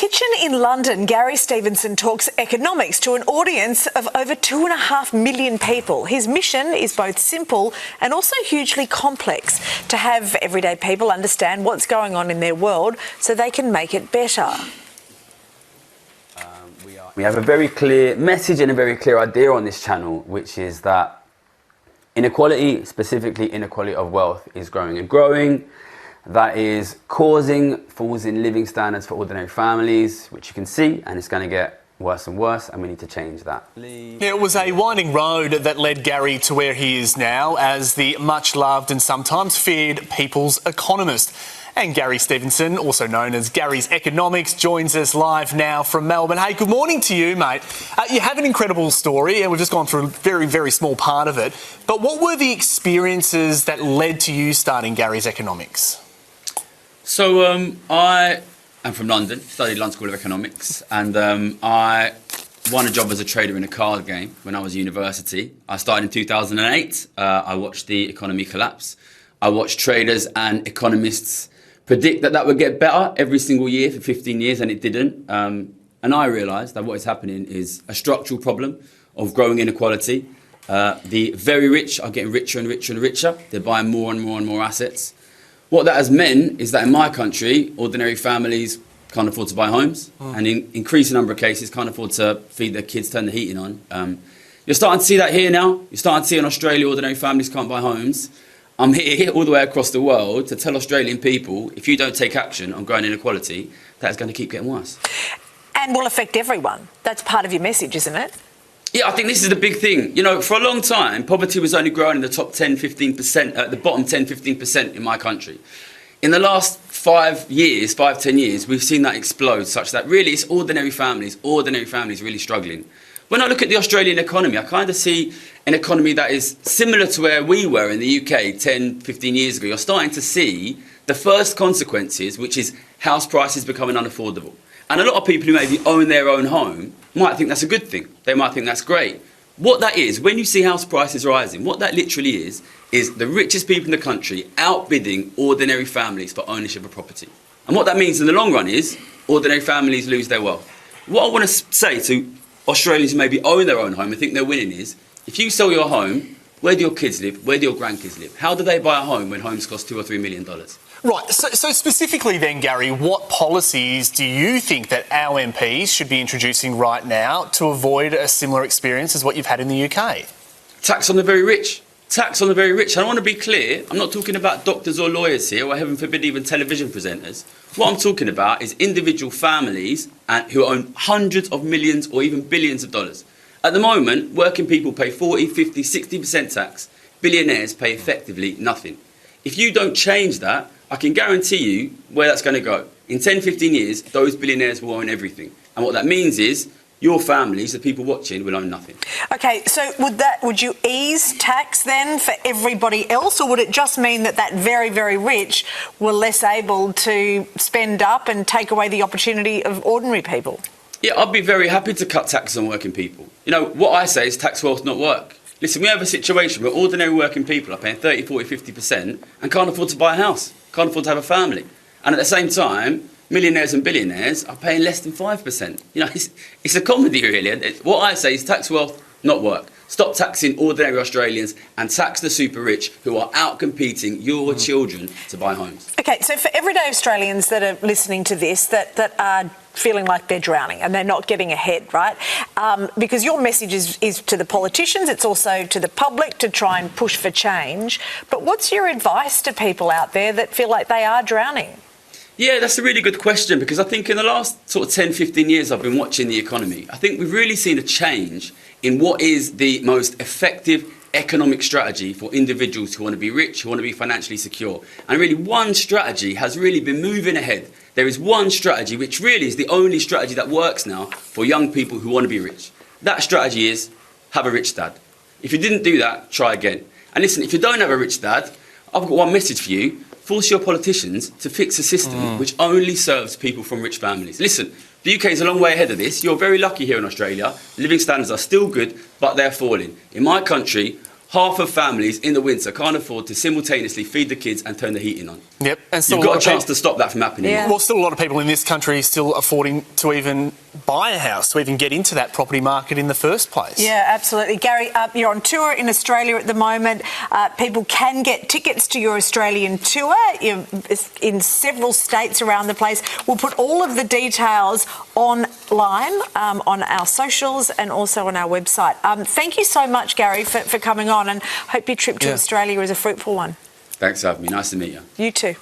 kitchen in London, Gary Stevenson talks economics to an audience of over 2.5 million people. His mission is both simple and also hugely complex: to have everyday people understand what's going on in their world so they can make it better. We have a very clear message and a very clear idea on this channel, which is that inequality, specifically inequality of wealth, is growing and growing. That is causing falls in living standards for ordinary families, which you can see, and it's going to get worse and worse, and we need to change that. Yeah, it was a winding road that led Gary to where he is now as the much-loved and sometimes feared People's Economist. And Gary Stevenson, also known as Gary's Economics, joins us live now from Melbourne. Hey, good morning to you, mate. You have an incredible story, and we've just gone through a very, very small part of it. But what were the experiences that led to you starting Gary's Economics? So I am from London, studied London School of Economics, and I won a job as a trader in a card game when I was at university. I started in 2008. I watched the economy collapse. I watched traders and economists predict that would get better every single year for 15 years, and it didn't. And I realised that what is happening is a structural problem of growing inequality. The very rich are getting richer and richer and richer. They're buying more and more and more assets. What that has meant is that in my country, ordinary families can't afford to buy homes, and in increasing number of cases can't afford to feed their kids, turn the heating on. You're starting to see that here now. You're starting to see in Australia, ordinary families can't buy homes. I'm here all the way across the world to tell Australian people, if you don't take action on growing inequality, that is going to keep getting worse. And will affect everyone. That's part of your message, isn't it? Yeah, I think this is the big thing. You know, for a long time, poverty was only growing in the top 10, 15%, at the bottom 10, 15% in my country. In the last 10 years, we've seen that explode such that really it's ordinary families really struggling. When I look at the Australian economy, I kind of see an economy that is similar to where we were in the UK 10, 15 years ago. You're starting to see the first consequences, which is house prices becoming unaffordable. And a lot of people who maybe own their own home might think that's a good thing. They might think that's great. What that is, when you see house prices rising, what that literally is the richest people in the country outbidding ordinary families for ownership of property. And what that means in the long run is ordinary families lose their wealth. What I want to say to Australians who maybe own their own home and think they're winning is, if you sell your home, where do your kids live? Where do your grandkids live? How do they buy a home when homes cost $2 or $3 million? Right, so specifically then, Gary, what policies do you think that our MPs should be introducing right now to avoid a similar experience as what you've had in the UK? Tax on the very rich. Tax on the very rich. And I want to be clear, I'm not talking about doctors or lawyers here, or heaven forbid even television presenters. What I'm talking about is individual families who own hundreds of millions or even billions of dollars. At the moment, working people pay 40, 50, 60% tax. Billionaires pay effectively nothing. If you don't change that, I can guarantee you where that's going to go. In 10, 15 years, those billionaires will own everything. And what that means is your families, the people watching, will own nothing. OK, so would you ease tax then for everybody else, or would it just mean that very, very rich were less able to spend up and take away the opportunity of ordinary people? Yeah, I'd be very happy to cut taxes on working people. You know, what I say is tax wealth, not work. Listen, we have a situation where ordinary working people are paying 30, 40, 50% and can't afford to buy a house, can't afford to have a family. And at the same time, millionaires and billionaires are paying less than 5%. You know, it's a comedy, really. What I say is tax wealth, not work. Stop taxing ordinary Australians and tax the super rich who are out-competing your children to buy homes. OK, so for everyday Australians that are listening to this, that are feeling like they're drowning and they're not getting ahead, right? Because your message is to the politicians, it's also to the public to try and push for change. But what's your advice to people out there that feel like they are drowning? Yeah, that's a really good question, because I think in the last sort of 10, 15 years I've been watching the economy, I think we've really seen a change in what is the most effective economic strategy for individuals who want to be rich, who want to be financially secure. And really one strategy has really been moving ahead. There is one strategy which really is the only strategy that works now for young people who want to be rich. That strategy is have a rich dad. If you didn't do that, try again. And listen, if you don't have a rich dad, I've got one message for you. Force your politicians to fix a system which only serves people from rich families. Listen, the UK is a long way ahead of this. You're very lucky here in Australia. Living standards are still good, but they're falling. In my country, half of families in the winter can't afford to simultaneously feed the kids and turn the heating on. Yep. And still You've got a chance to stop that from happening. Yeah. Well, still a lot of people in this country still affording to even buy a house, to even get into that property market in the first place. Yeah, absolutely. Gary, you're on tour in Australia at the moment. People can get tickets to your Australian tour in several states around the place. We'll put all of the details online on our socials and also on our website. Thank you so much, Gary, for coming on, and hope your trip to Australia is a fruitful one. Thanks for having me. Nice to meet you. You too.